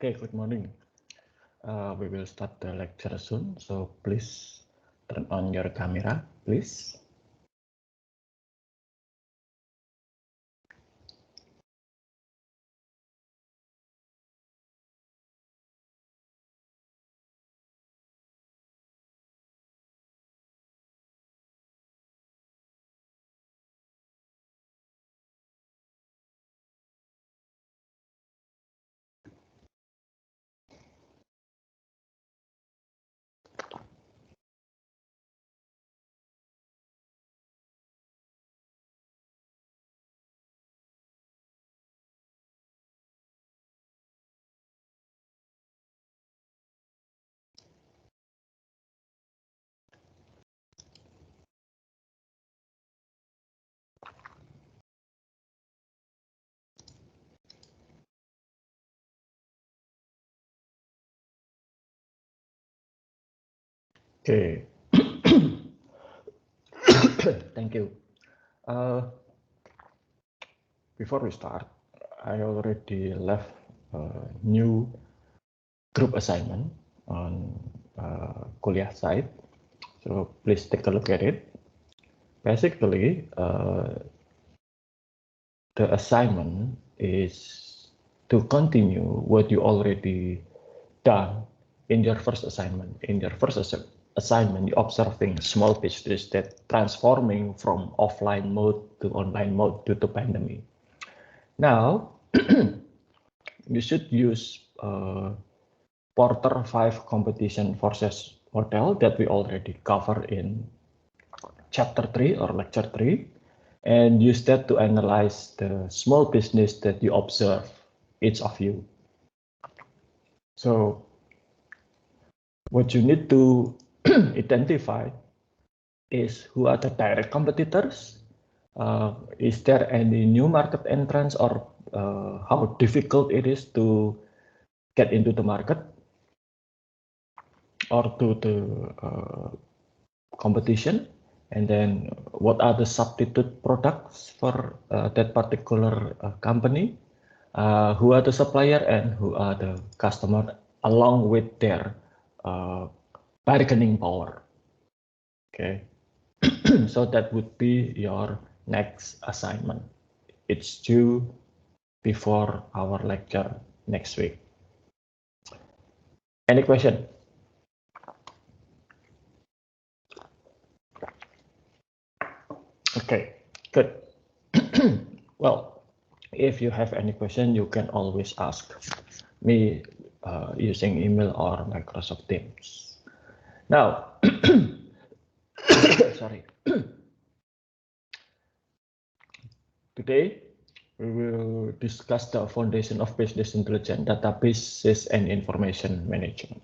Okay, good morning. We will start the lecture soon, so please turn on your camera, please. Okay. Thank you. Before we start, I already left a new group assignment on Kuliah site, so please take a look at it. Basically, the assignment is to continue what you already done in your first assignment. In your first assignment, you observing small business that transforming from offline mode to online mode due to pandemic. Now, you should use Porter 5 competition forces model that we already covered in chapter 3 or lecture 3, and use that to analyze the small business that you observe, each of you. So what you need to identify is who are the direct competitors, is there any new market entrants, or how difficult it is to get into the market or to the competition, and then what are the substitute products for that particular company, who are the supplier and who are the customer, along with their bargaining power. Okay. So that would be your next assignment. It's due before our lecture next week. Any question? Okay, good. Well, if you have any question, you can always ask me using email or Microsoft Teams. Now, sorry. Today, we will discuss the foundation of business intelligence, databases, and information management.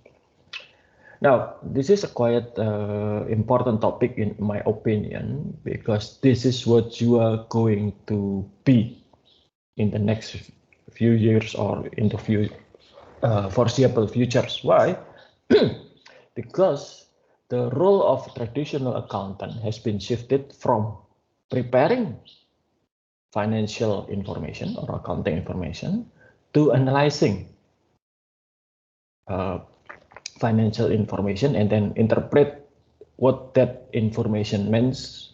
Now, this is a quite important topic in my opinion, because this is what you are going to be in the next few years or in the foreseeable futures. Why? Because the role of traditional accountant has been shifted from preparing financial information or accounting information to analyzing financial information and then interpret what that information means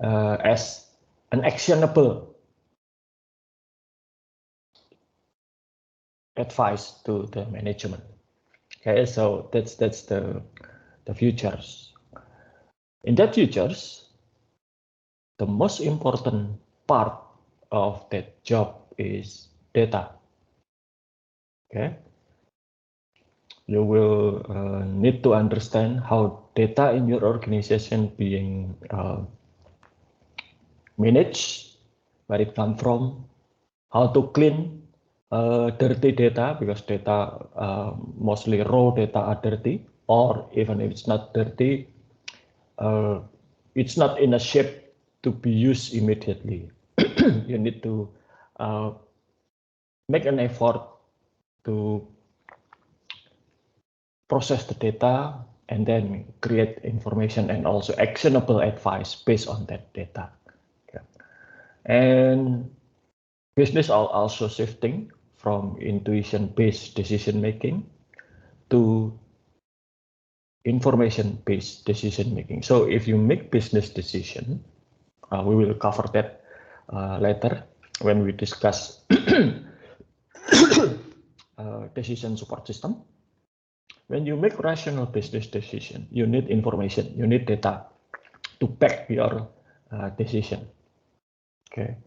as an actionable advice to the management. Okay, so that's the futures. In that futures, the most important part of that job is data. Okay, you will need to understand how data in your organization being managed, where it comes from, how to clean dirty data, because data, mostly raw data, are dirty, or even if it's not dirty, it's not in a shape to be used immediately. You need to make an effort to process the data and then create information and also actionable advice based on that data. Okay. And business are also shifting from intuition-based decision making to information-based decision making. So if you make business decision, we will cover that later when we discuss decision support system. When you make rational business decision, you need information, you need data to back your decision. Okay.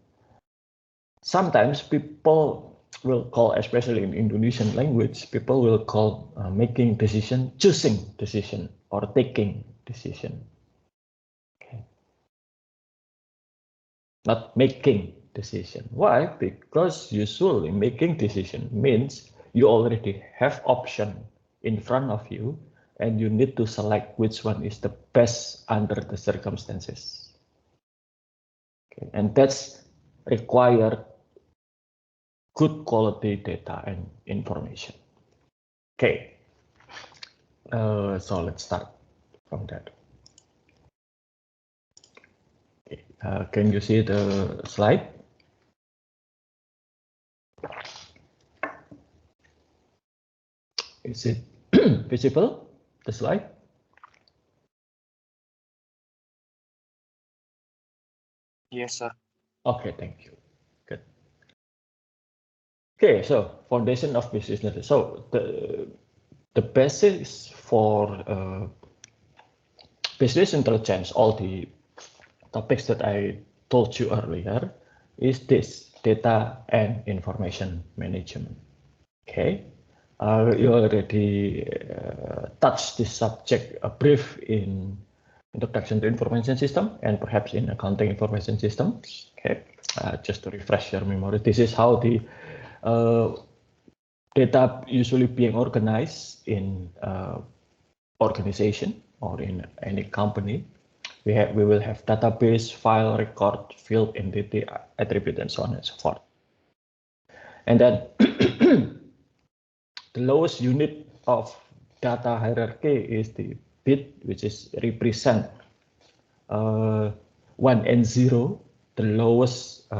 Sometimes people will call, especially in Indonesian language, people will call making decision, choosing decision, or taking decision. Okay. Not making decision. Why? Because usually making decision means you already have option in front of you and you need to select which one is the best under the circumstances. Okay. And that's required good quality data and information. Okay, so let's start from that. Okay. Can you see the slide? Is it visible, the slide? Yes, sir. Okay, thank you. Good. Okay, so foundation of business. So the basis for business intelligence, all the topics that I told you earlier, is this data and information management. Okay, you already touched this subject brief in introduction to information system and perhaps in accounting information system. Okay, just to refresh your memory, this is how the data usually being organized in organization or in any company. We will have database, file, record, field, entity, attribute, and so on and so forth. And then the lowest unit of data hierarchy is the bit, which is represent 1 and 0, the lowest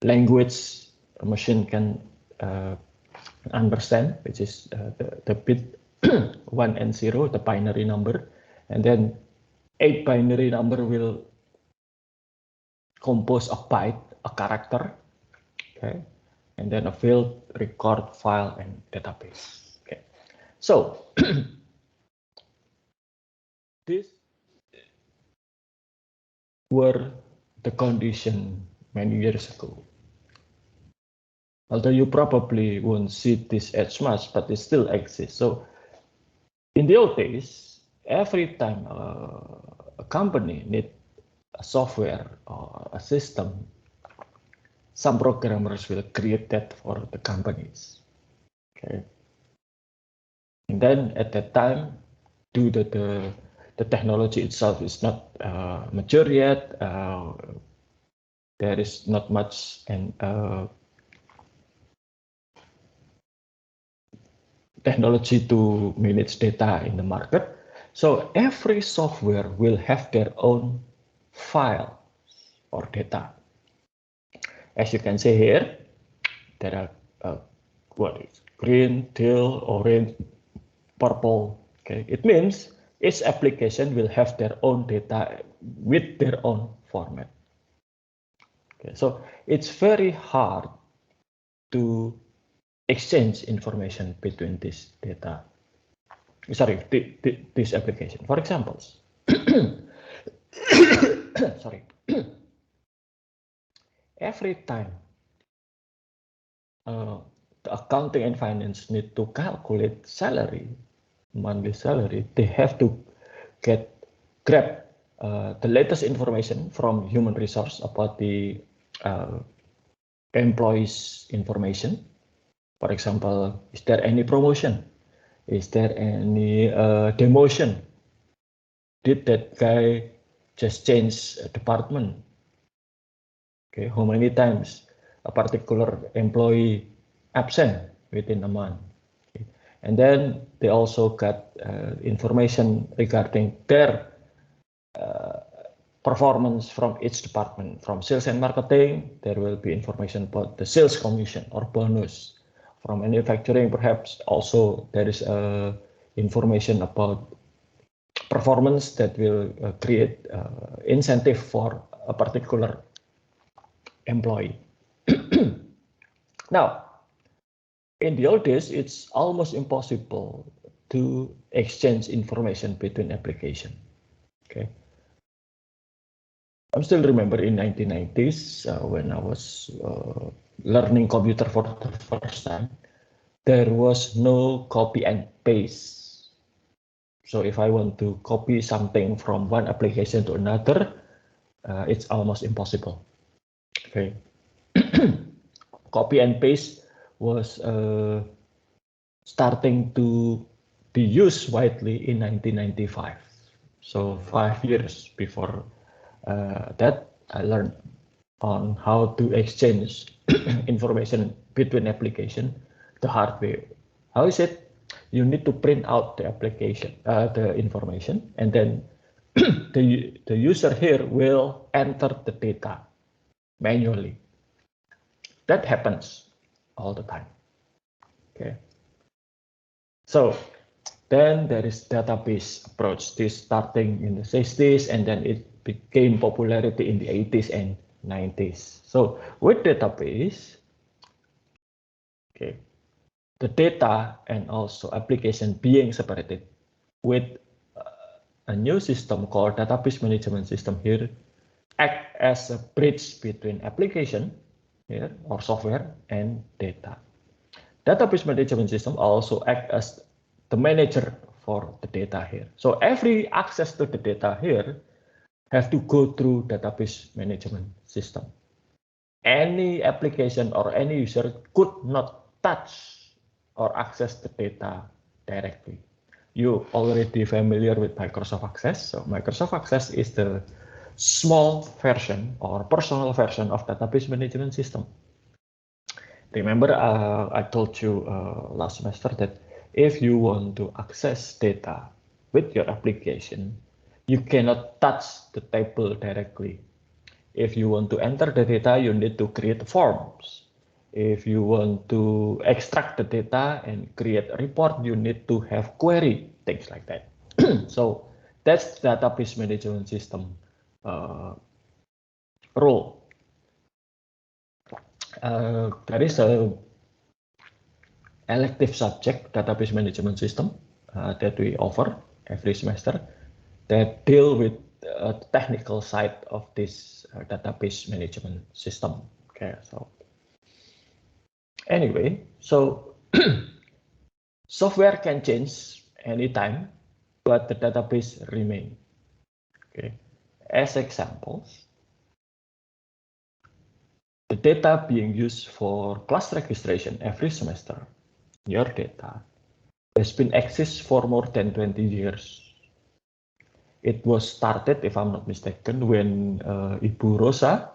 language a machine can understand, which is the bit 1 and 0, the binary number, and then 8 binary number will compose a byte, a character, okay, and then a field, record, file, and database. Okay, so this were the condition many years ago. Although you probably won't see this as much, but it still exists. So in the old days, every time a company need a software or a system, some programmers will create that for the companies. Okay, and then at that time, due to the technology itself is not mature yet, there is not much and technology to manage data in the market. So every software will have their own file or data. As you can see here, there are what is green, teal, orange, purple. Okay, it means each application will have their own data with their own format. Okay, so it's very hard to exchange information between this data. Sorry, this application. For example, sorry, every time the accounting and finance need to calculate salary, monthly salary, they have to grab the latest information from human resource about the employees' information. For example, is there any promotion? Is there any demotion? Did that guy just change a department? Okay, how many times a particular employee absent within a month? Okay. And then they also got information regarding their performance from each department. From sales and marketing, there will be information about the sales commission or bonus. From manufacturing, perhaps also there is information about performance that will create incentive for a particular employee. Now, in the old days, it's almost impossible to exchange information between applications. Okay. I still remember in 1990s when I was learning computer for the first time, there was no copy and paste. So if I want to copy something from one application to another, it's almost impossible. Okay. Copy and paste was starting to be used widely in 1995. So 5 years before that, I learned on how to exchange information between application the hard way. How is it? You need to print out the application, the information, and then the user here will enter the data manually. That happens all the time. Okay. So then there is database approach. This starting in the 60s, and then it became popularity in the 80s and 90s. So with database, okay, the data and also application being separated with a new system called database management system here act as a bridge between application here or software and data. Database management system also act as the manager for the data here. So every access to the data here have to go through database management system. Any application or any user could not touch or access the data directly. You already familiar with Microsoft Access. So Microsoft Access is the small version or personal version of database management system. Remember, I told you last semester that if you want to access data with your application, you cannot touch the table directly. If you want to enter the data, you need to create forms. If you want to extract the data and create a report, you need to have query, things like that. So that's database management system role. There is a elective subject, database management system, that we offer every semester that deal with the technical side of this database management system. Okay, so anyway, so software can change anytime, but the database remain. Okay, as examples, the data being used for class registration every semester, your data, has been exist for more than 20 years. It was started, if I'm not mistaken, when Ibu Rosa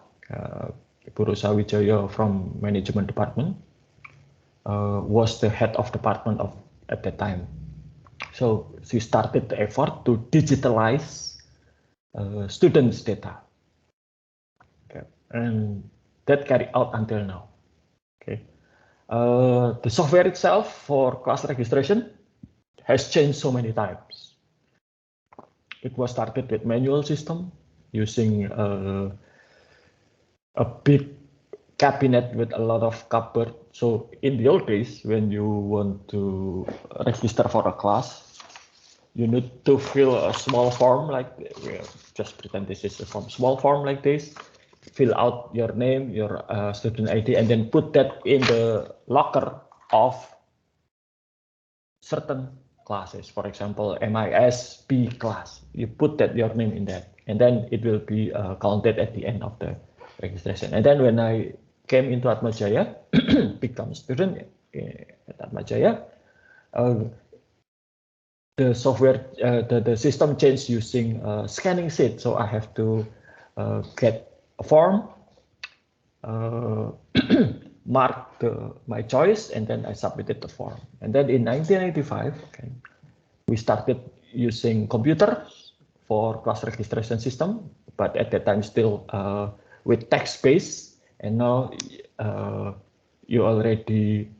Wijaya from management department was the head of department at that time. So she started the effort to digitalize students' data. Okay. And that carried out until now. Okay. The software itself for class registration has changed so many times. It was started with manual system using a big cabinet with a lot of cupboard. So in the old days, when you want to register for a class, you need to fill a small form like, just pretend this is a small form like this, fill out your name, your student ID, and then put that in the locker of certain classes. For example, MIS B class, you put that your name in that, and then it will be counted at the end of the registration. And then when I came into Atmajaya, become a student at Atmajaya, the software, the system changed using scanning sheet. So I have to get a form, mark my choice, and then I submitted the form. And then in 1995, okay, we started using computers for class registration system, but at that time still with text-based, and now you already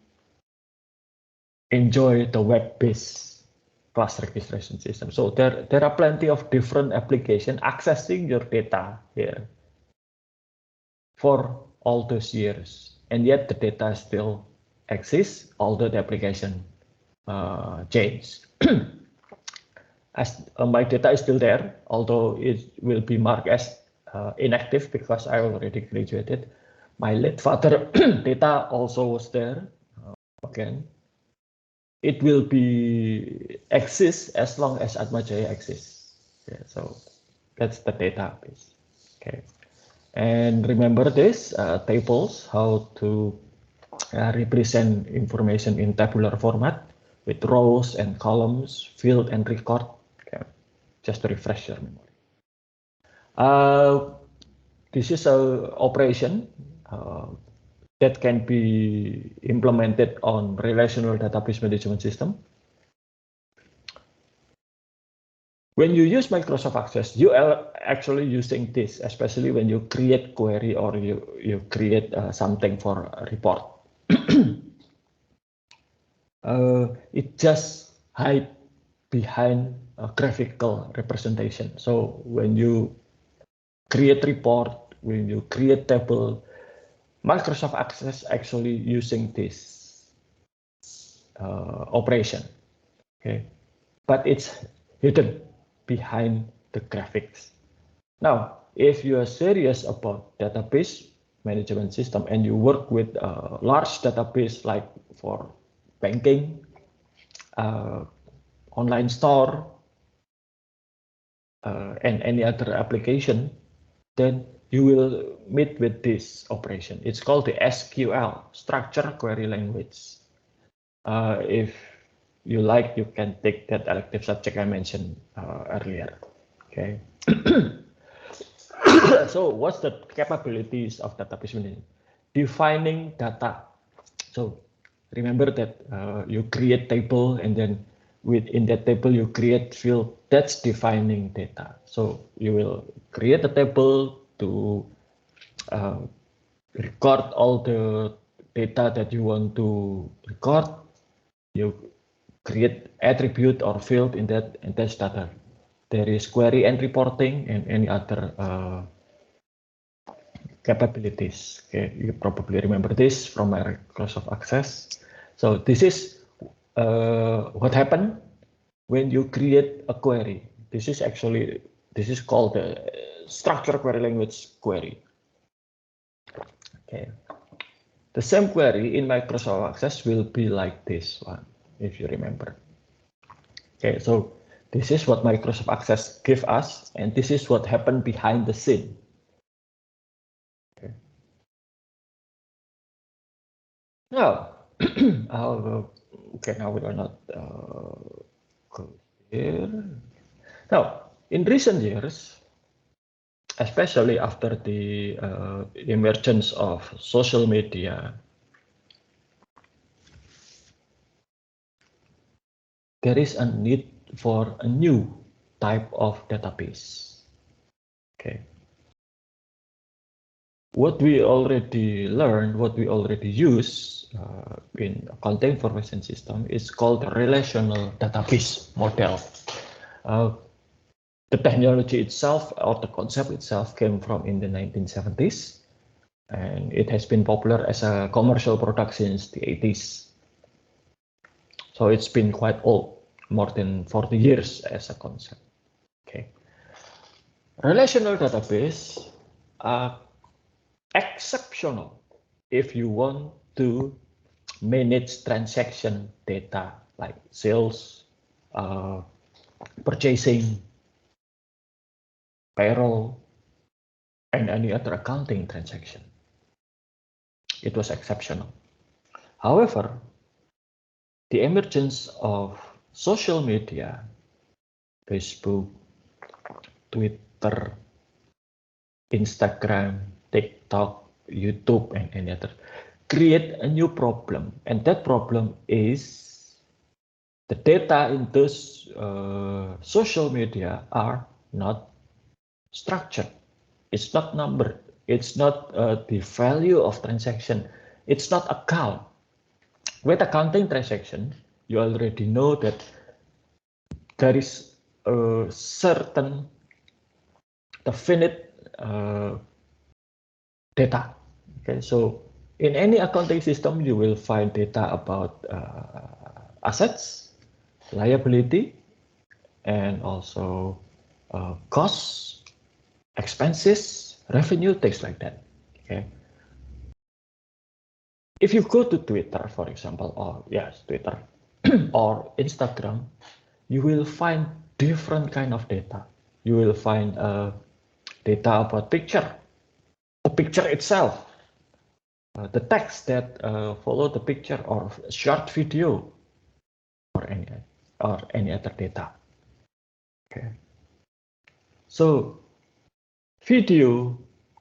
enjoy the web-based class registration system. So there are plenty of different applications accessing your data here for all those years, and yet the data still exists, although the application changed. As my data is still there, although it will be marked as inactive because I already graduated. My late father data also was there. Again, it will be exist as long as Atmajaya exists. Yeah, so that's the database. Okay, and remember this tables, how to represent information in tabular format with rows and columns, field and record. Okay, just to refresh your memory. This is an operation that can be implemented on relational database management system. When you use Microsoft Access, you are actually using this, especially when you create query or you create something for a report. It just hide behind a graphical representation. So when you create report, when you create table, Microsoft Access actually using this operation. Okay, but it's hidden behind the graphics. Now, if you are serious about database management system and you work with a large database like for banking, online store, and any other application, then you will meet with this operation. It's called the SQL, Structured Query Language. If you like, you can take that elective subject I mentioned earlier. Okay. So what's the capabilities of database management? Defining data. So remember that you create table, and then within that table you create field. That's defining data. So you will create a table to record all the data that you want to record. You create attribute or field in that, and that's data. There is query and reporting and any other capabilities. Okay, you probably remember this from Microsoft Access. So this is what happened when you create a query. This is called the structured query language query. Okay, the same query in Microsoft Access will be like this one, if you remember. Okay, so this is what Microsoft Access give us, and this is what happened behind the scene. Okay. Now, okay, now we will not go here. Now, in recent years, especially after the emergence of social media, there is a need for a new type of database. Okay. What we already learned, what we already use in content information system is called the relational database model. The technology itself, or the concept itself, came from in the 1970s, and it has been popular as a commercial product since the 80s. So it's been quite old, more than 40 years as a concept. Okay. Relational database are exceptional if you want to manage transaction data like sales, purchasing, payroll, and any other accounting transaction. It was exceptional. However, the emergence of social media, Facebook, Twitter, Instagram, TikTok, YouTube, and any other, create a new problem. And that problem is the data in those social media are not structured. It's not number. It's not the value of transaction. It's not account. With accounting transaction, you already know that there is a certain definite data. Okay, so in any accounting system, you will find data about assets, liability, and also costs, expenses, revenue, things like that. Okay. If you go to Twitter, for example, or yes, Twitter or Instagram, you will find different kind of data. You will find data about picture, the picture itself, the text that follow the picture, or short video, or any other data. Okay. So video,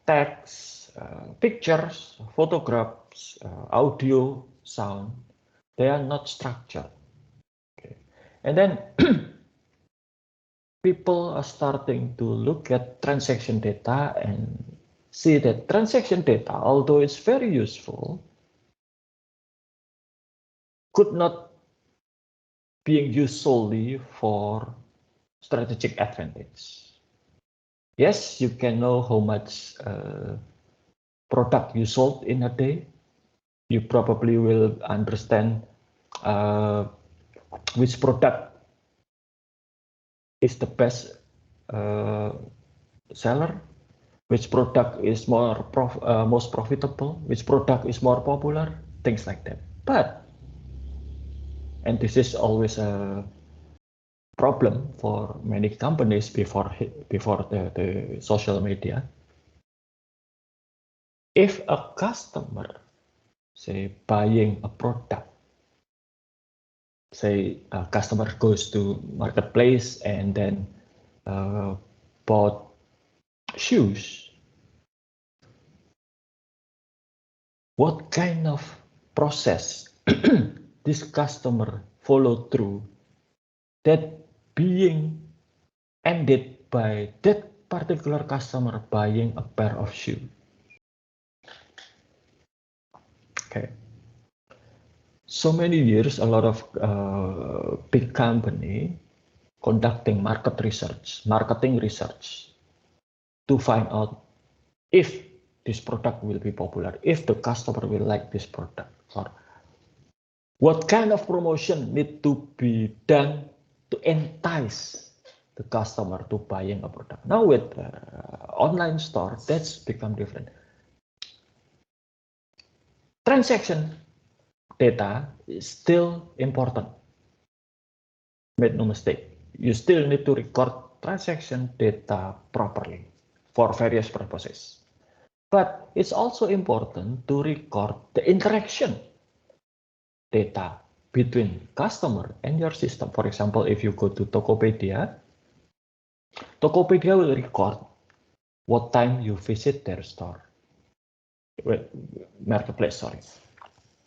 text, pictures, photographs, audio, sound, they are not structured. Okay. And then people are starting to look at transaction data and see that transaction data, although it's very useful, could not being used solely for strategic advantage. Yes, you can know how much product you sold in a day. You probably will understand which product is the best seller, which product is most profitable, which product is more popular, things like that. But, and this is always a problem for many companies before the social media. If a customer, say, buying a product, say a customer goes to marketplace and then bought shoes, what kind of process this customer follow through that being ended by that particular customer buying a pair of shoes? Okay. So many years, a lot of big company conducting marketing research to find out if this product will be popular, if the customer will like this product, or what kind of promotion need to be done to entice the customer to buying a product. Now with online store, that's become different. Transaction data is still important. Make no mistake, you still need to record transaction data properly for various purposes. But it's also important to record the interaction data between customer and your system. For example, if you go to Tokopedia, Tokopedia will record what time you visit their store. Marketplace, sorry.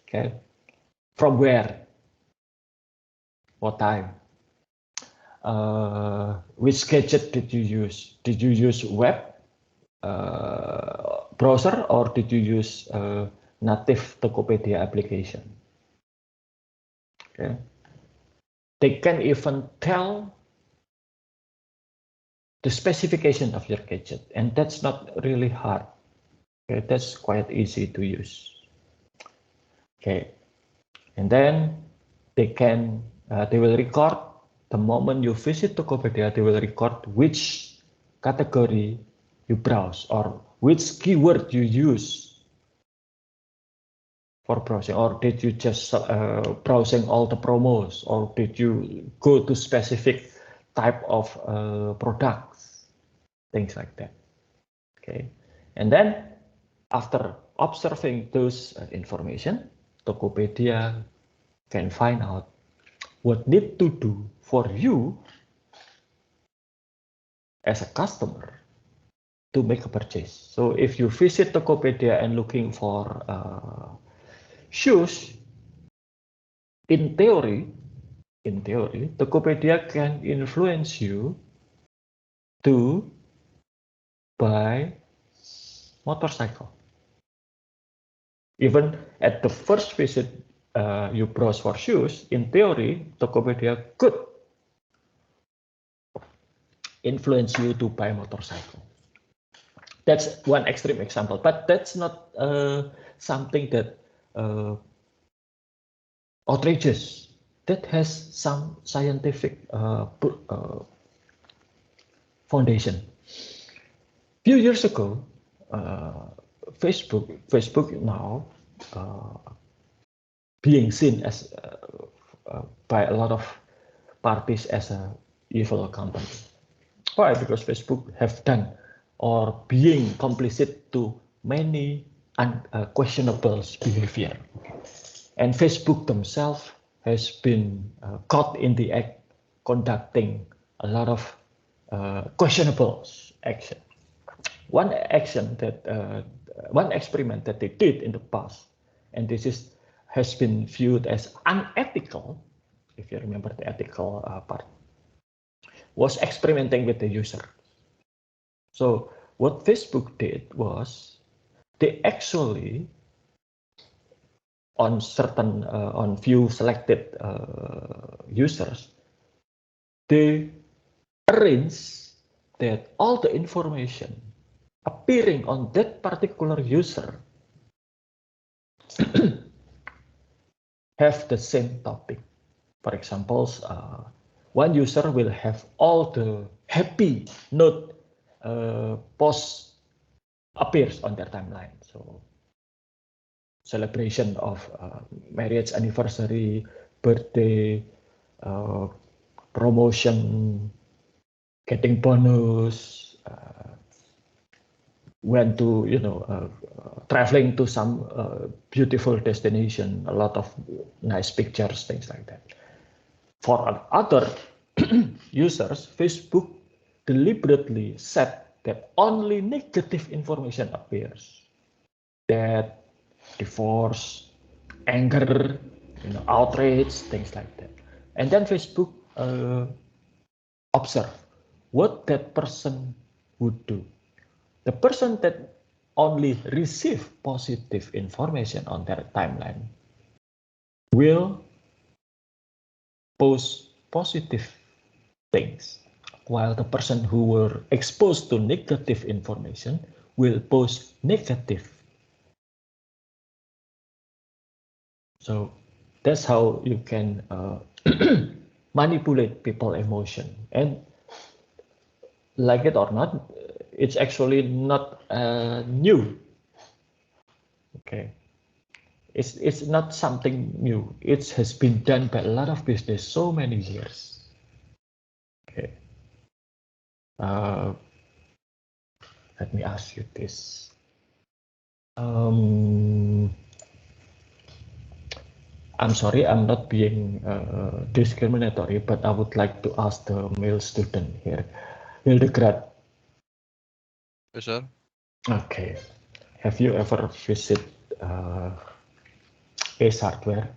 Okay. From where? What time? Which gadget did you use? Did you use web browser, or did you use native Tokopedia application? Okay. They can even tell the specification of your gadget, and that's not really hard. Okay, that's quite easy to use. Okay, and then they will record the moment you visit Tokopedia. They will record which category you browse or which keyword you use for browsing, or did you just browsing all the promos, or did you go to specific type of products, things like that. Okay, and then after observing those information, Tokopedia can find out what need to do for you as a customer to make a purchase. So if you visit Tokopedia and looking for shoes, in theory, Tokopedia can influence you to buy motorcycle. Even at the first visit you browse for shoes, in theory, Tokopedia could influence you to buy motorcycle. That's one extreme example, but that's not something that outrageous. That has some scientific foundation. Few years ago, Facebook now being seen as by a lot of parties as a evil company. Why? Because Facebook have done or being complicit to many questionable behavior, and Facebook themselves has been caught in the act conducting a lot of questionable action. One experiment that they did in the past, and this has been viewed as unethical, if you remember the ethical part, was experimenting with the user. So what Facebook did was they actually on few selected users, they arrange that all the information appearing on that particular user have the same topic. For example, one user will have all the happy note posts appears on their timeline. So celebration of marriage anniversary, birthday, promotion, getting bonus, went to traveling to some beautiful destination, a lot of nice pictures, things like that. For other users, Facebook deliberately set that only negative information appears. That divorce, anger, outrage, things like that. And then Facebook observe what that person would do. The person that only receive positive information on their timeline will post positive things, while the person who were exposed to negative information will post negative. So that's how you can manipulate people's emotion. And like it or not, it's actually not new. Okay, it's not something new. It has been done by a lot of business so many years. Okay, let me ask you this. I'm sorry, I'm not being discriminatory, but I would like to ask the male student here, Hildegard. Yes, sir. Okay. Have you ever visited Ace Hardware?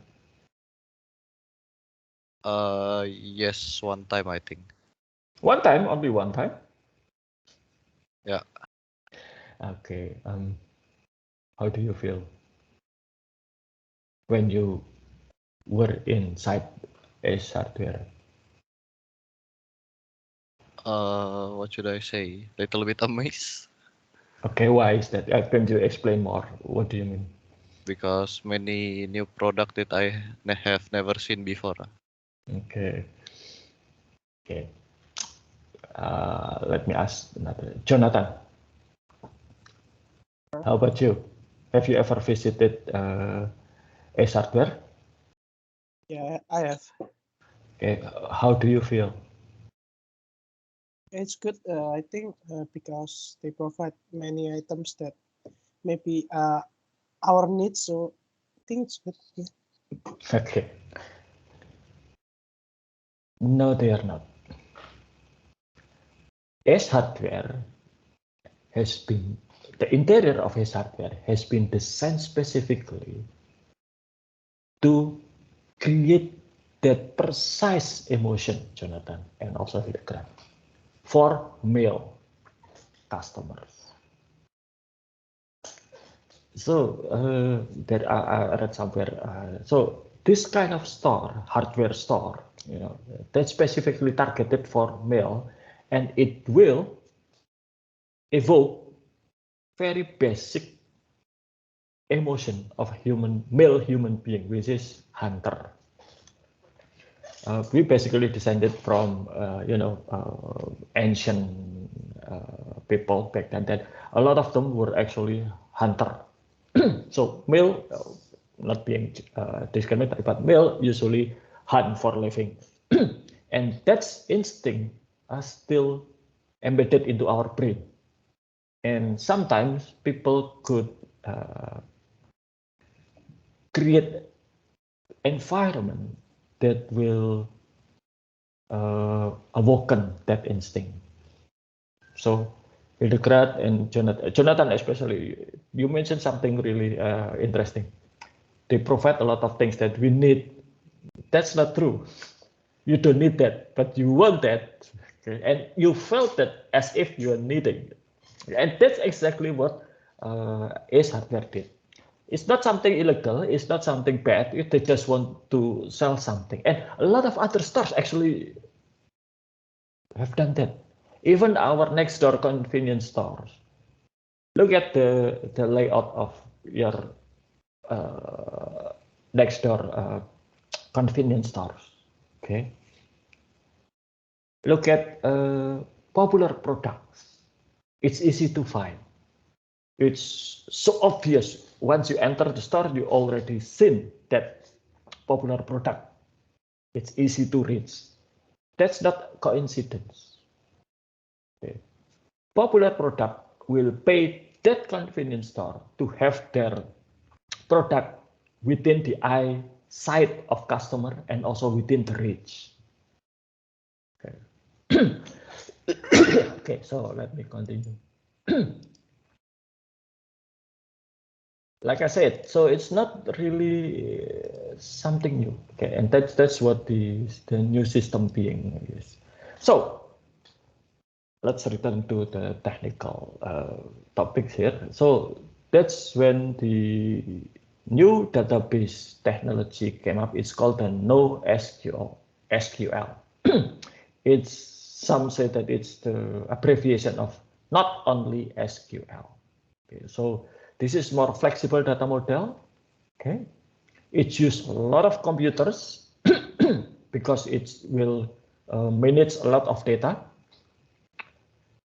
Yes, one time I think. One time, only one time? Yeah. Okay. How do you feel when you were inside Ace Hardware? What should I say? Little bit amazed. Okay, why is that? Can you explain more? What do you mean? Because many new product that I have never seen before. Okay. Okay. Let me ask another. Jonathan, how about you? Have you ever visited Ace Hardware? Yeah, I have. Okay. How do you feel? It's good, I think, because they provide many items that maybe our needs. So I think it's good. Yeah. Okay. No, they are not. Ace Hardware has been, the interior of Ace Hardware has been designed specifically to create that precise emotion, Jonathan, and also Hildegard, for male customers. That I read somewhere. So this kind of store, hardware store, that's specifically targeted for mail, and it will evoke very basic emotion of male human being, which is hunter. We basically descended from ancient people back then. That a lot of them were actually hunter. So male, not being discriminated, but male usually hunt for living, and that's instinct are still embedded into our brain. And sometimes people could create environment that will awaken that instinct. So Hildegard and Jonathan especially, you mentioned something really interesting. They provide a lot of things that we need. That's not true. You don't need that, but you want that. Okay? And you felt that as if you are needing it. And that's exactly what Ace Hardware did. It's not something illegal. It's not something bad. They just want to sell something. And a lot of other stores actually have done that. Even our next door convenience stores. Look at the layout of your next door convenience stores. Okay. Look at popular products. It's easy to find. It's so obvious. Once you enter the store, you already seen that popular product. It's easy to reach. That's not coincidence. Okay. Popular product will pay that convenience store to have their product within the eyesight of customer and also within the reach. Okay. Okay, so let me continue. Like I said, so it's not really something new. Okay, and that's what the new system being is. So let's return to the technical topics here. So that's when the new database technology came up. It's called the NoSQL. Some say that it's the abbreviation of not only SQL. Okay, so this is more flexible data model. Okay, it uses a lot of computers because it will manage a lot of data.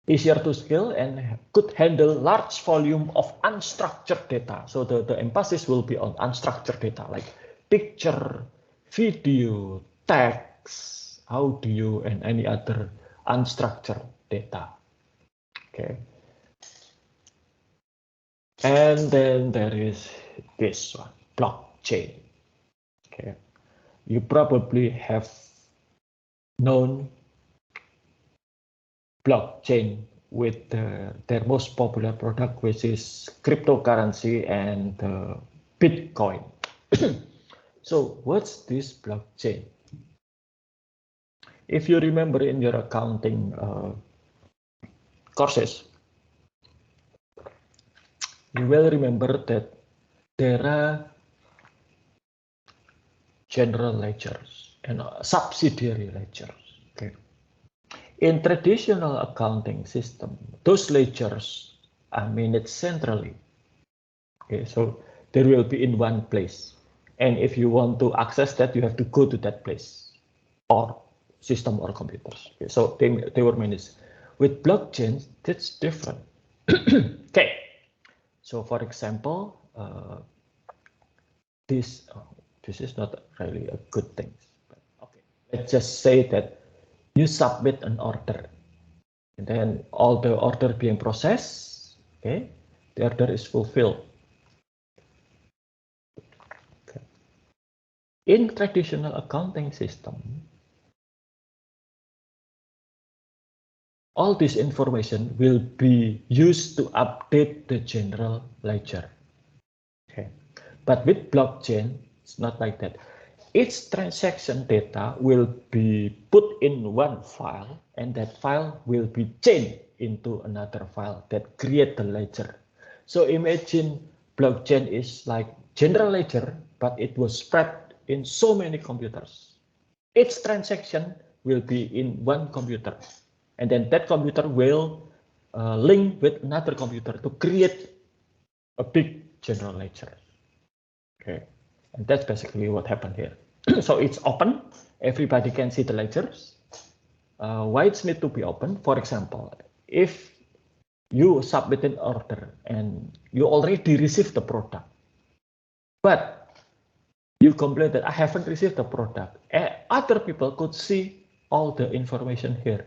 Easier to scale and could handle large volume of unstructured data. So the emphasis will be on unstructured data like picture, video, text, audio, and any other unstructured data. Okay. And then there is this one, blockchain. Okay. You probably have known blockchain with their most popular product, which is cryptocurrency and Bitcoin. So what's this blockchain? If you remember in your accounting courses, you will remember that there are general ledgers and subsidiary ledgers. Okay. In traditional accounting system, those ledgers are managed centrally. Okay, so they will be in one place. And if you want to access that, you have to go to that place or system or computers. Okay, so they were managed. With blockchain, that's different. Okay, so for example, this is not really a good thing. But okay, let's just say that you submit an order, and then all the order being processed, okay, the order is fulfilled. Okay. In traditional accounting system, all this information will be used to update the general ledger. Okay, but with blockchain, it's not like that. Each transaction data will be put in one file, and that file will be changed into another file that create the ledger. So imagine blockchain is like general ledger, but it was spread in so many computers. Each transaction will be in one computer, and then that computer will link with another computer to create a big general ledger. Okay, and that's basically what happened here. So it's open, everybody can see the ledgers. Why it's need to be open? For example, if you submit an order and you already received the product, but you complain that I haven't received the product, other people could see all the information here.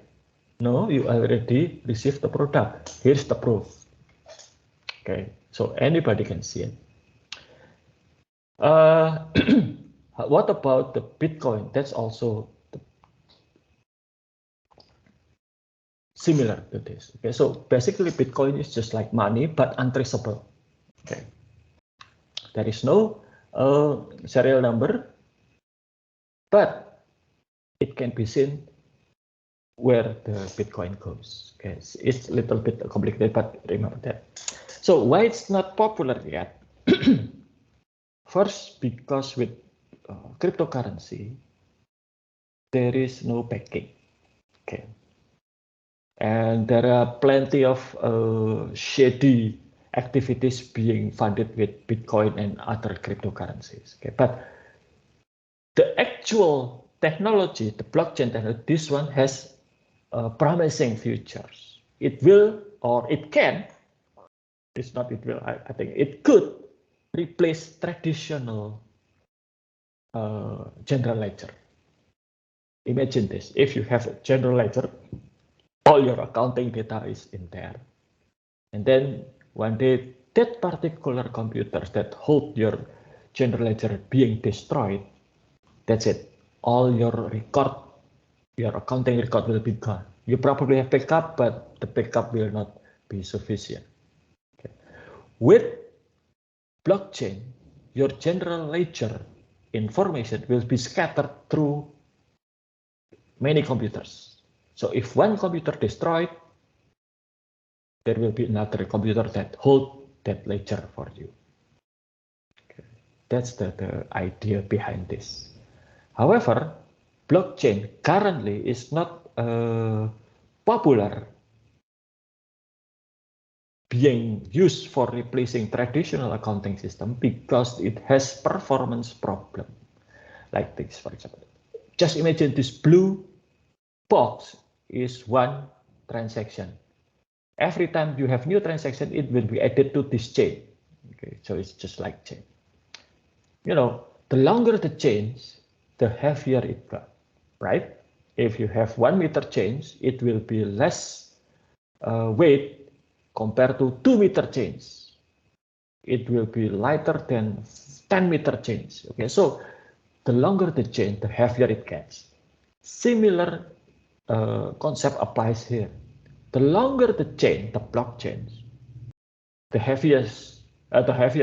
No, you already received the product. Here's the proof. Okay, so anybody can see it. What about the Bitcoin? That's also similar to this. Okay, so basically Bitcoin is just like money, but untraceable. Okay, there is no serial number, but it can be seen where the Bitcoin goes. Okay, it's a little bit complicated, but remember that. So why it's not popular yet? First, because with cryptocurrency, there is no backing. Okay, and there are plenty of shady activities being funded with Bitcoin and other cryptocurrencies. Okay, but the actual technology, the blockchain technology, this one has promising futures. It will, or it can, it's not it will, I think it could replace traditional general ledger. Imagine this, if you have a general ledger, all your accounting data is in there. And then one day, that particular computer that hold your general ledger being destroyed, that's it. All your record, your accounting record will be gone. You probably have backup, but the backup will not be sufficient. Okay. With blockchain, your general ledger information will be scattered through many computers. So if one computer destroyed, there will be another computer that hold that ledger for you. Okay. That's the idea behind this. However, blockchain currently is not popular being used for replacing traditional accounting system because it has performance problem. Like this, for example. Just imagine this blue box is one transaction. Every time you have new transaction, it will be added to this chain. Okay, so it's just like chain. You know, the longer the chains, the heavier it got, right? If you have 1 meter chains, it will be less weight compared to 2 meter chains. It will be lighter than 10 meter chains. Okay, so the longer the chain, the heavier it gets. Similar concept applies here. The longer the chain, the blockchains, the heavier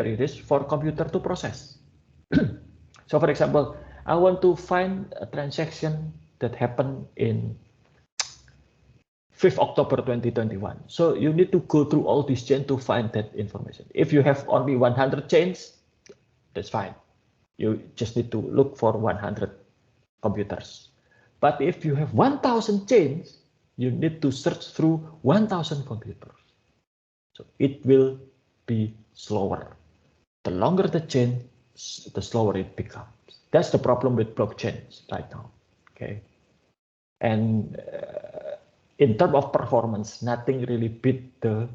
it is for computer to process. So for example, I want to find a transaction that happened in 5th October 2021. So you need to go through all these chains to find that information. If you have only 100 chains, that's fine. You just need to look for 100 computers. But if you have 1,000 chains, you need to search through 1,000 computers. So it will be slower. The longer the chain, the slower it becomes. That's the problem with blockchains right now. Okay, and in terms of performance, nothing really beat the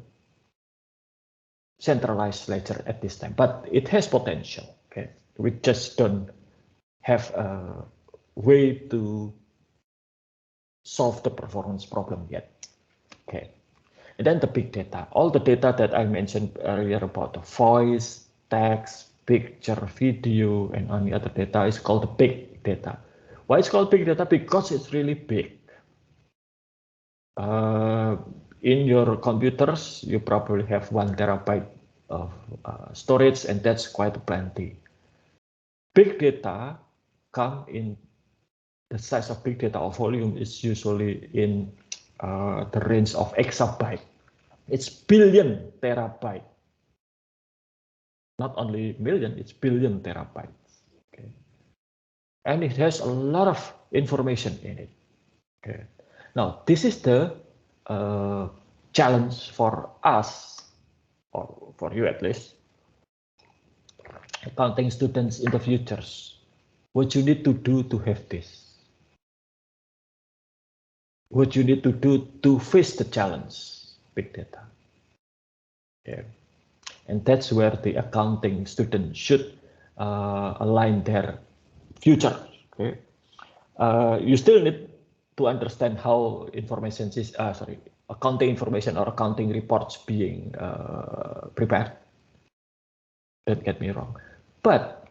centralized ledger at this time, but it has potential. Okay, we just don't have a way to solve the performance problem yet. Okay, and then the big data, all the data that I mentioned earlier about the voice, text, picture, video, and any other data is called the big data. Why it's called big data? Because it's really big. In your computers, you probably have 1 terabyte of storage, and that's quite plenty. Big data come in the size of big data or volume is usually in the range of exabyte. It's billion terabyte. not only million, it's billion terabytes. Okay. And it has a lot of information in it. Okay. Now, this is the challenge for us, or for you at least, accounting students in the futures. What you need to do to have this? What you need to do to face the challenge, big data. Okay. And that's where the accounting student should align their future. Okay. You still need to understand how information is, accounting information or accounting reports being prepared. Don't get me wrong, but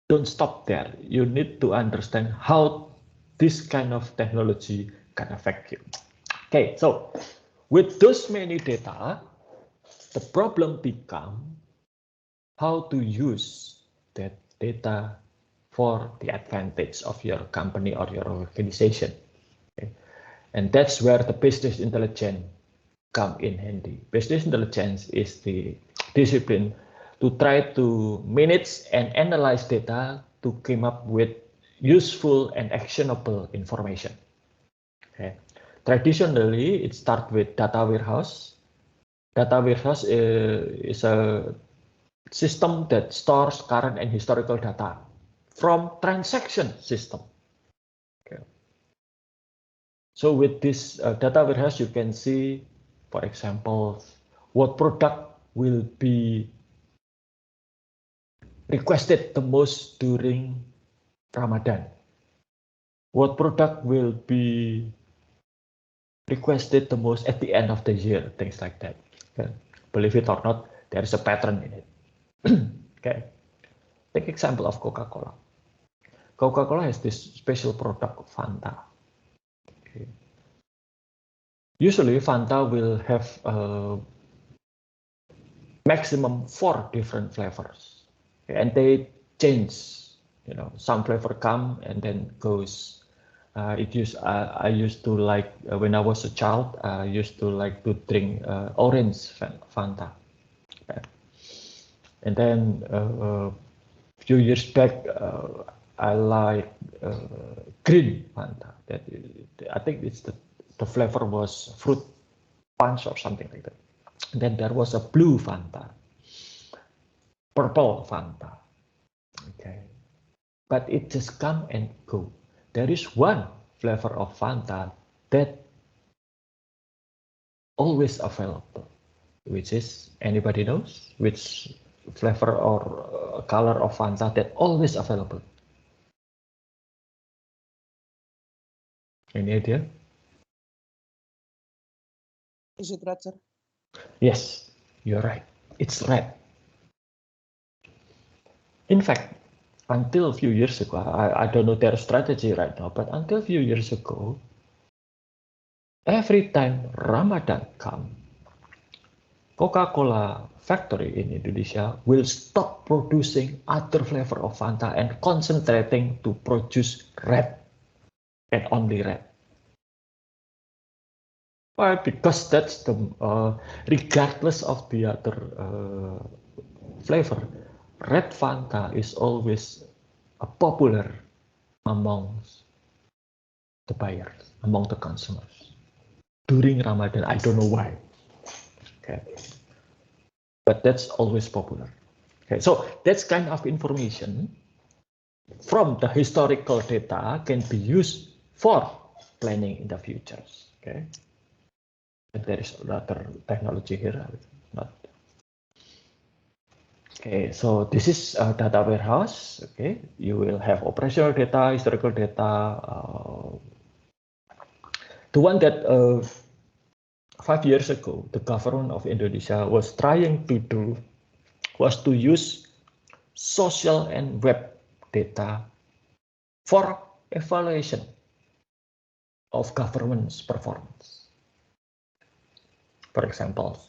don't stop there. You need to understand how this kind of technology can affect you. Okay, so with those many data, the problem becomes how to use that data for the advantage of your company or your organization. Okay? And that's where the business intelligence come in handy. Business intelligence is the discipline to try to manage and analyze data to come up with useful and actionable information. Okay. Traditionally, it starts with data warehouse. Data warehouse is a system that stores current and historical data from transaction system. Okay. So with this data warehouse, you can see, for example, what product will be requested the most during Ramadan. What product will be requested the most at the end of the year, things like that. Okay. Believe it or not, there is a pattern in it. Okay. Take example of Coca-Cola. Coca-Cola has this special product, Fanta. Okay. Usually, Fanta will have maximum 4 different flavors, okay, and they change. You know, some flavor come and then goes. I used to like when I was a child. I used to like to drink orange Fanta, okay. And then a few years back, I like green Fanta. That I think it's the flavor was fruit punch or something like that. And then there was a blue Fanta, purple Fanta. Okay, but it just come and go. There is one flavor of Fanta that always available, which is, anybody knows which flavor or color of Fanta that always available? Any idea? Is it red, sir? Yes, you're right. It's red. In fact, until a few years ago, I don't know their strategy right now, but until a few years ago, every time Ramadan comes, Coca-Cola factory in Indonesia will stop producing other flavor of Fanta and concentrating to produce red and only red. Why? Because that's the regardless of the other flavor, red Fanta is always popular amongst the buyers, among the consumers during Ramadan. I don't know why. Okay, but that's always popular. Okay, so that's kind of information from the historical data can be used for planning in the futures. Okay, but there is other technology here. Not. Okay, so this is data warehouse. Okay, you will have operational data, historical data. The one that 5 years ago the government of Indonesia was trying to do was to use social and web data for evaluation of government's performance. For example,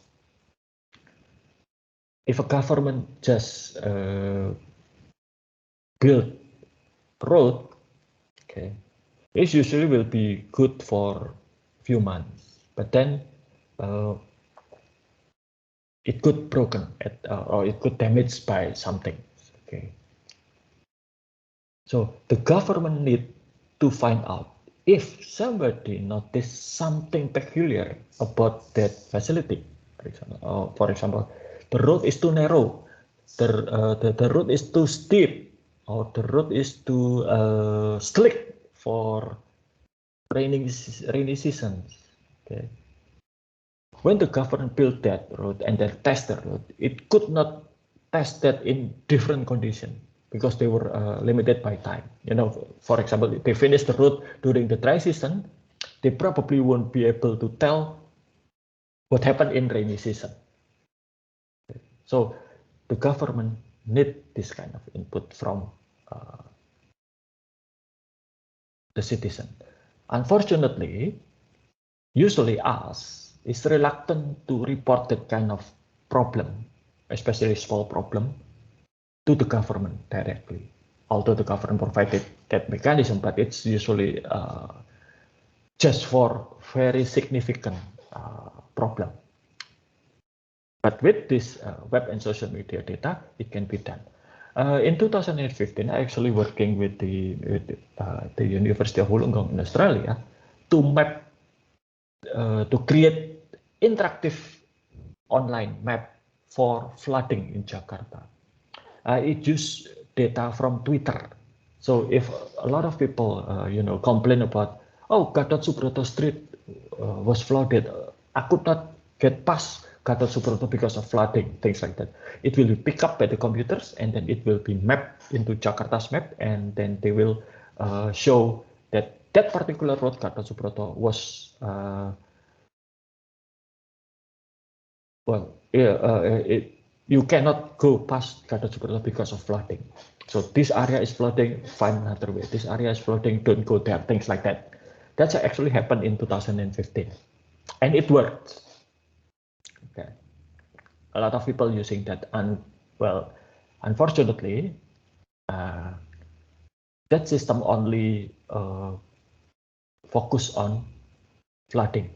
if a government just build road, okay, it usually will be good for few months, but then it could broken or it could damaged by something. Okay. So the government need to find out if somebody noticed something peculiar about that facility. For example, the road is too narrow, the road is too steep, or the road is too slick for rainy season. Okay. When the government built that road and then test the road, it could not test that in different conditions because they were limited by time. You know, for example, if they finish the road during the dry season, they probably won't be able to tell what happened in rainy season. So the government need this kind of input from the citizen. Unfortunately, usually us is reluctant to report that kind of problem, especially small problem, to the government directly. Although the government provided that mechanism, but it's usually just for very significant problem. But with this web and social media data, it can be done. In 2015, I actually working with the University of Wollongong in Australia to map, to create interactive online map for flooding in Jakarta. It used data from Twitter. So if a lot of people, complain about, oh, Gatot Subroto Street was flooded, I could not get past Gatot Subroto because of flooding, things like that. It will be picked up by the computers and then it will be mapped into Jakarta's map, and then they will show that that particular road, Gatot Subroto, was you cannot go past Gatot Subroto because of flooding. So this area is flooding, find another way. This area is flooding, don't go there, things like that. That's actually happened in 2015, and it worked. Okay, a lot of people using that, and well, unfortunately, that system only focus on flooding.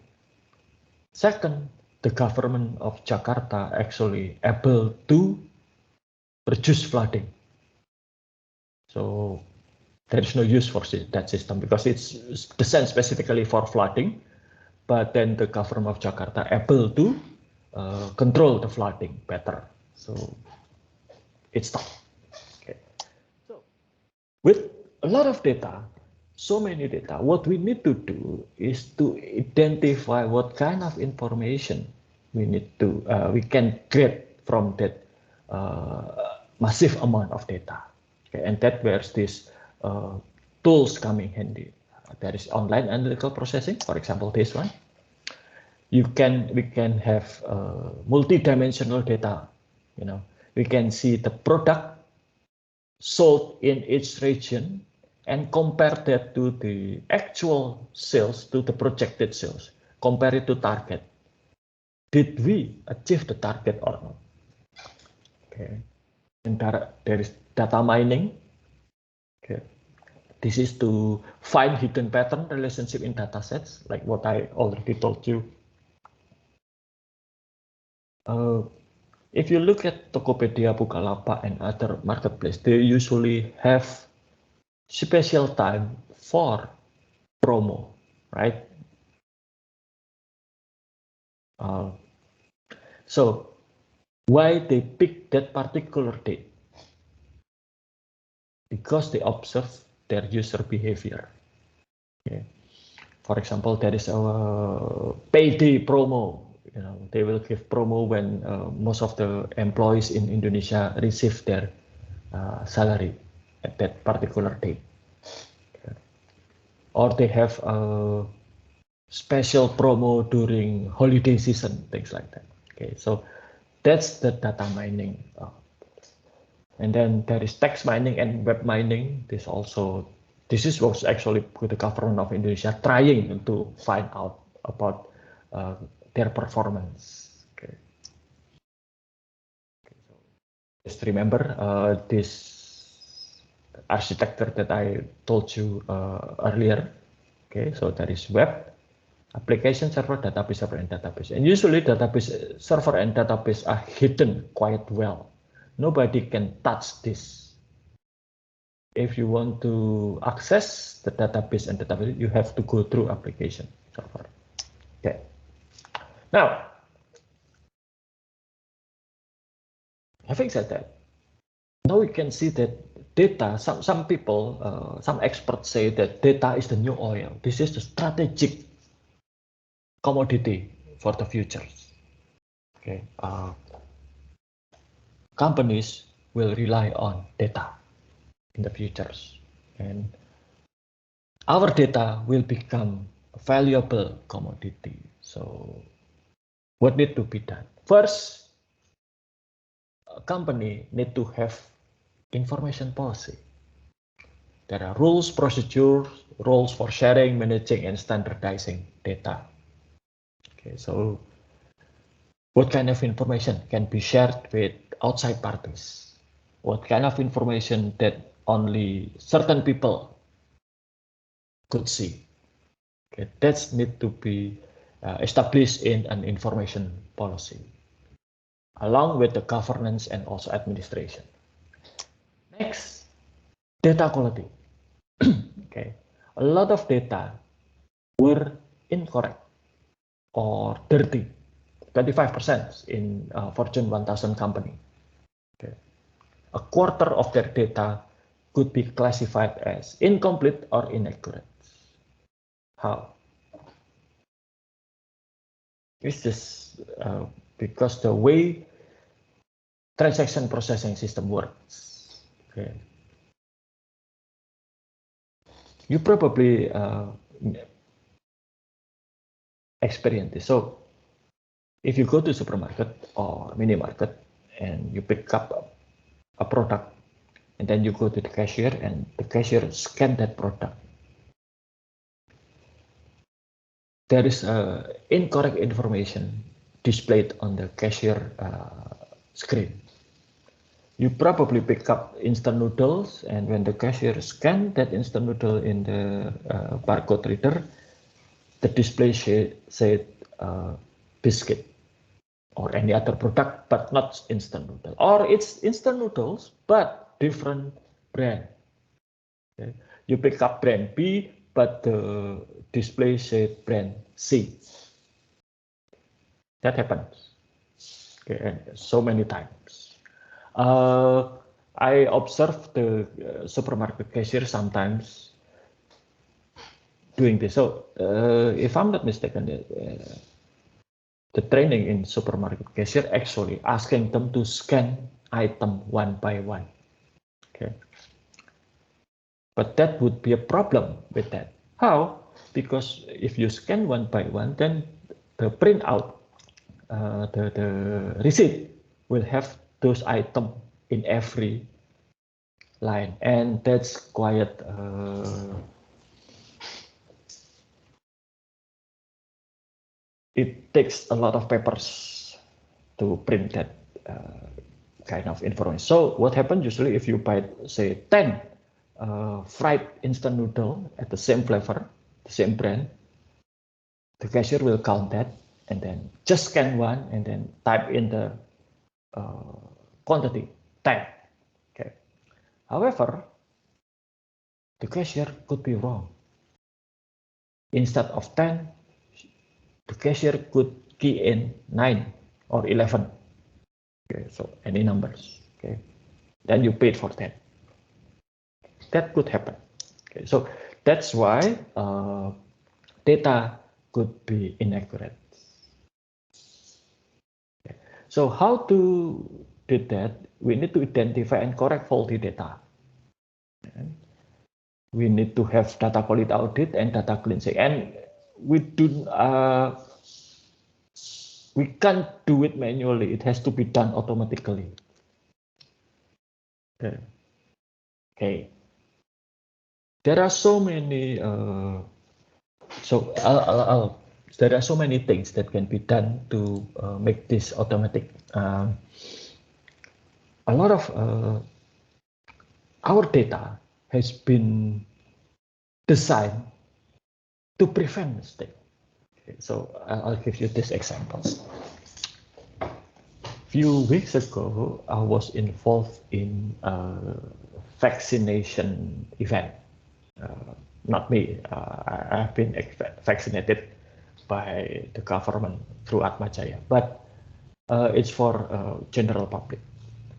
Second, the government of Jakarta actually able to reduce flooding. So there is no use for that system because it's designed specifically for flooding, but then the government of Jakarta able to control the flooding better. So it stopped. Okay. So with a lot of data, so many data, what we need to do is to identify what kind of information we can get from that massive amount of data. Okay, and that where these tools coming handy. There is online analytical processing, for example, this one. We can have multi-dimensional data. We can see the product sold in each region and compare that to the actual sales, to the projected sales, compare it to target. Did we achieve the target or not? Okay. And there is data mining. Okay. This is to find hidden pattern relationship in data sets, like what I already told you. If you look at Tokopedia, Bukalapak, and other marketplace, they usually have special time for promo, right? So why they pick that particular date? Because they observe their user behavior. Okay. For example, there is a payday promo. They will give promo when most of the employees in Indonesia receive their salary at that particular date. Okay. Or they have a special promo during holiday season, things like that. Okay, so that's the data mining. And then there is text mining and web mining. This was actually with the government of Indonesia trying to find out about their performance. Okay. So just remember this architecture that I told you earlier. Okay, so there is web, application server, database server, and database. And usually database server and database are hidden quite well. Nobody can touch this. If you want to access the database and database, you have to go through application server. Okay. Now, having said that, now we can see that data, some people, some experts say that data is the new oil. This is the strategic commodity for the futures. Okay, companies will rely on data in the futures, and our data will become a valuable commodity. So, what need to be done? First, a company need to have information policy. There are rules, procedures, rules for sharing, managing, and standardizing data. Okay, so what kind of information can be shared with outside parties? What kind of information that only certain people could see? Okay, that's need to be established in an information policy, along with the governance and also administration. Next, data quality. Okay, a lot of data were incorrect or dirty. 25% in Fortune 1000 company. Okay. A quarter of their data could be classified as incomplete or inaccurate. How? It's just because the way transaction processing system works. Okay. You probably experience this. So if you go to supermarket or mini market and you pick up a product, and then you go to the cashier and the cashier scan that product, there is incorrect information displayed on the cashier screen. You probably pick up instant noodles, and when the cashier scanned that instant noodle in the barcode reader, the display said biscuit or any other product, but not instant noodle. Or it's instant noodles, but different brand. Okay. You pick up brand B, but the display said brand C. That happens. Okay, and so many times. I observe the supermarket cashier sometimes doing this. So if I'm not mistaken, the training in supermarket cashier actually asking them to scan item one by one. Okay. But that would be a problem with that. How? Because if you scan one by one, then the printout, the receipt will have those items in every line, and that's quite it takes a lot of papers to print that kind of information. So what happens usually if you buy, say, 10 fried instant noodle at the same flavor, the same brand, the cashier will count that and then just scan one and then type in the quantity, 10. Okay. However, the cashier could be wrong. Instead of 10, the cashier could key in 9 or 11. Okay, so any numbers. Okay, then you paid for that. That could happen. Okay, so that's why data could be inaccurate. Okay. So how to do that? We need to identify and correct faulty data. Okay. We need to have data quality audit and data cleansing, and we can't do it manually. It has to be done automatically. Okay. Okay. There are so many. There are so many things that can be done to make this automatic. A lot of our data has been designed to prevent mistake. So I'll give you this example. Few weeks ago, I was involved in a vaccination event. Not me. I've been vaccinated by the government through Atmajaya, but it's for general public.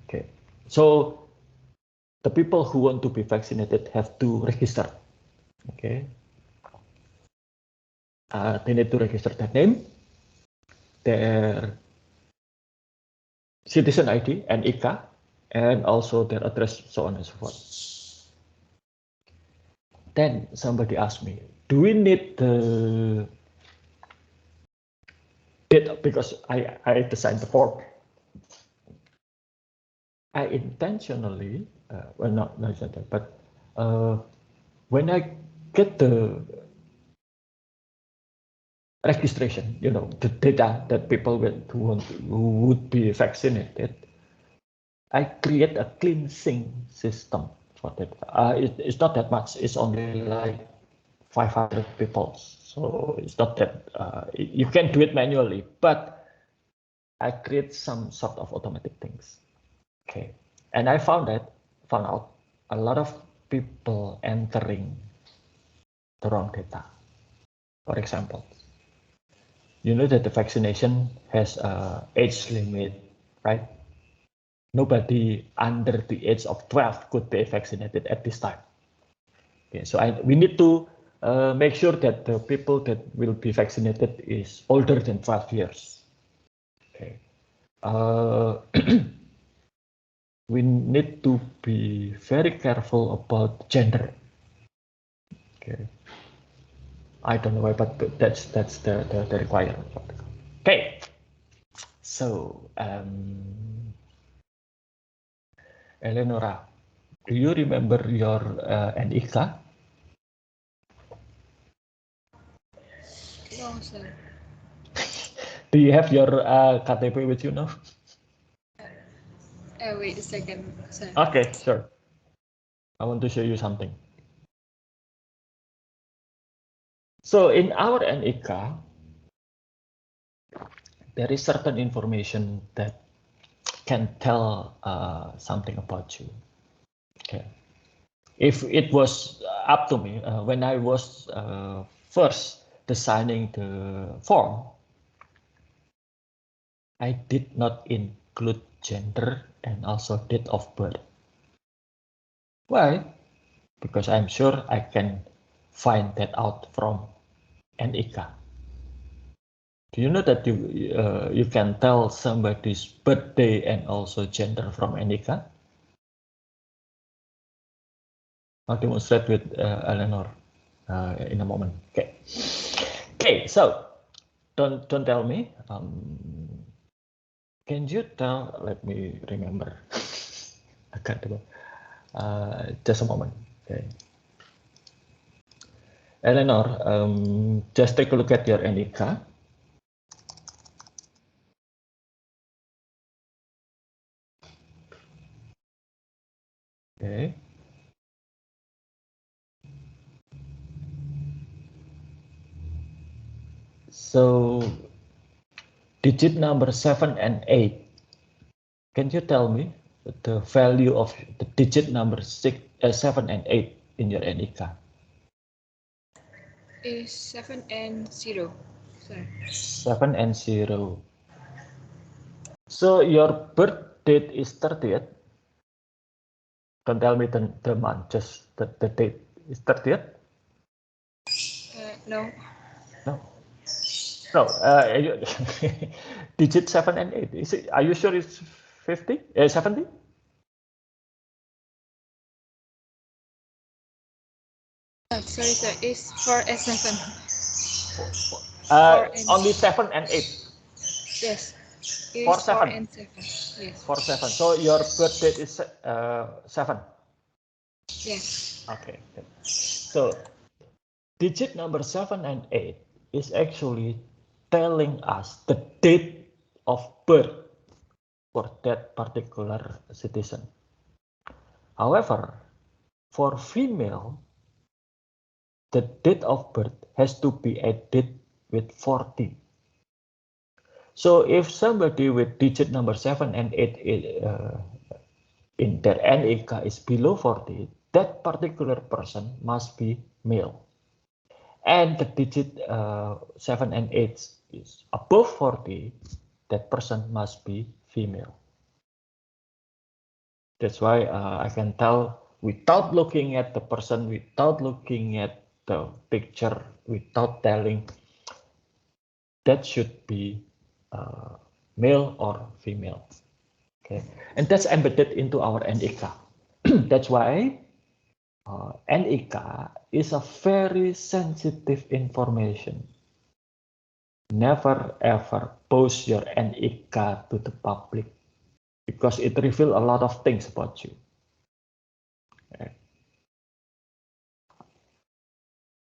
Okay, so the people who want to be vaccinated have to register. Okay, they need to register their name, their citizen ID and ICA, and also their address, so on and so forth. Then somebody asked me, do we need the date? Because I designed the form. I intentionally, well, not that, but when I get the registration, you know, the data that people who would be vaccinated, I create a cleansing system for that. It's not that much. It's only like 500 people. So it's not that you can do it manually, but I create some sort of automatic things. Okay, and I found out a lot of people entering the wrong data. For example, you know that the vaccination has a age limit, right? Nobody under the age of 12 could be vaccinated at this time. Okay, so we need to make sure that the people that will be vaccinated is older than 12 years. Okay. We need to be very careful about gender. Okay. I don't know why, but that's the requirement. Okay. So, Eleonora, do you remember your NIK? No, sir. Do you have your KTP with you now? Wait a second, sir. Okay, sure. I want to show you something. So in our NIK, there is certain information that can tell something about you. Okay. If it was up to me, when I was first designing the form, I did not include gender and also date of birth. Why? Because I'm sure I can find that out from NIK. Do you know that you can tell somebody's birthday and also gender from NIK? I'll demonstrate with Eleanor in a moment. Okay. Okay. So don't tell me. Can you tell? Let me remember. I can't remember. Just a moment. Okay. Eleanor, just take a look at your NIK. Okay. So digit number 7 and 8. Can you tell me the value of the digit number 7 and 8 in your NIK? Is 7 and 0, sir. 7 and 0. So your birth date is 30th. Don't tell me the month, just the date is 30th. No. No. No. Digit 7 and 8. Is it? Are you sure it's 50? 70? Sorry, sir. It's 4 and 7. Only 7 and 8. Yes. It 4, is 4 7. and 7. Yes. 4, 7. So your birth date is 7. Yes. Okay. So digit number 7 and 8 is actually telling us the date of birth for that particular citizen. However, for female, the date of birth has to be added with 40. So if somebody with digit number 7 and 8 in their NIK is below 40, that particular person must be male. And the digit 7 and 8 is above 40, that person must be female. That's why I can tell without looking at the person, without looking at the picture, without telling, that should be male or female. Okay, and that's embedded into our NIK. That's why NIK is a very sensitive information. Never ever post your NIK to the public because it reveals a lot of things about you. Okay.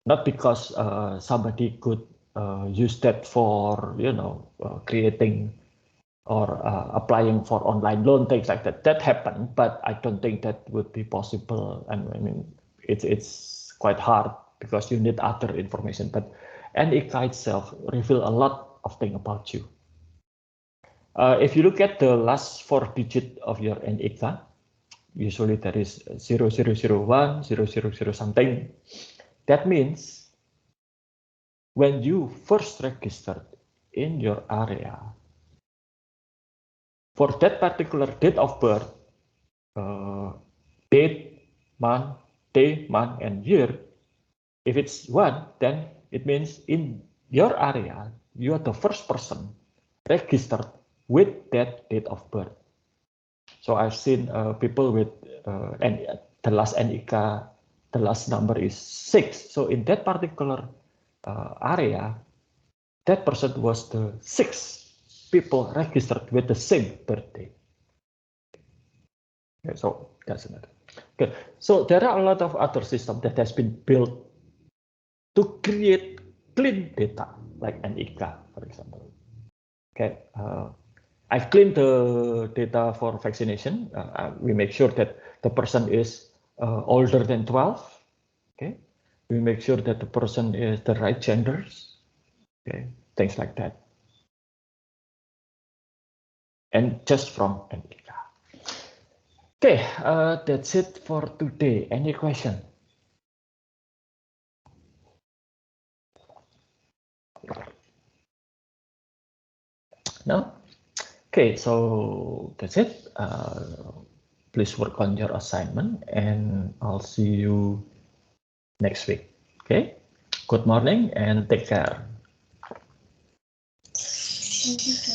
Not because somebody could use that for, creating or applying for online loan, things like that. That happened, but I don't think that would be possible. And I mean, it's quite hard because you need other information. But NIK itself reveals a lot of things about you. If you look at the last 4 digits of your NIK, usually there is 0001, 000 something. That means when you first registered in your area, for that particular date of birth, date, month, day, month, and year, if it's 1, then it means in your area, you are the first person registered with that date of birth. So I've seen people with and the last NIK, the last number is 6. So in that particular area, that person was the 6th people registered with the same birthday. Okay, so that's another. Okay, so there are a lot of other systems that has been built to create clean data, like NIK, for example. Okay, I've cleaned the data for vaccination. We make sure that the person is older than 12. Okay, we make sure that the person is the right genders. Okay, things like that. And just from NIK. Okay, that's it for today. Any question? No? Okay, so that's it. Please work on your assignment and I'll see you next week. Okay, good morning and take care.